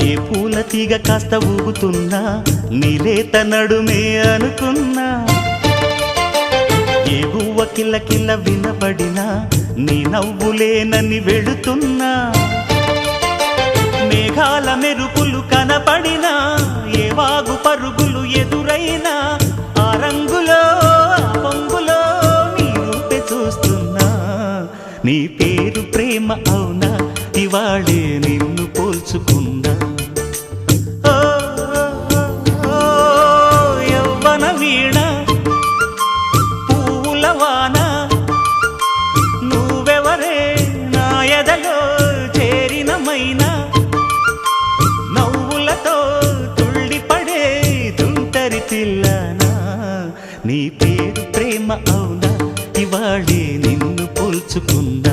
ఏ పూల తీగ కాస్త ఊగుతున్నా నీలేత నడుమే అనుకున్నా ఏ గువ్వ కిల్ల కిల్ల వినబడినా నీ నవ్వులేనని వెళుతున్నా మేఘాల మెరుపులు కనపడినా ఏ వాగు పరుగులు ఎదురైనా ఆ రంగులో ఆ పొంగులో నీ రూపే చూస్తున్నా నీ పేరు ప్రేమ అవునా ఇవాళే నిన్ను పోల్చుకున్నా యవ్వన వీణ పూల వాన నువ్వెవరే నా ఎదలో చేరిన మైనా నవ్వులతో తుళ్ళిపడే తుంటరి తిల్లనా నీ పేరు ప్రేమ అవునా ఇవాళే నిన్ను పోల్చుకున్నా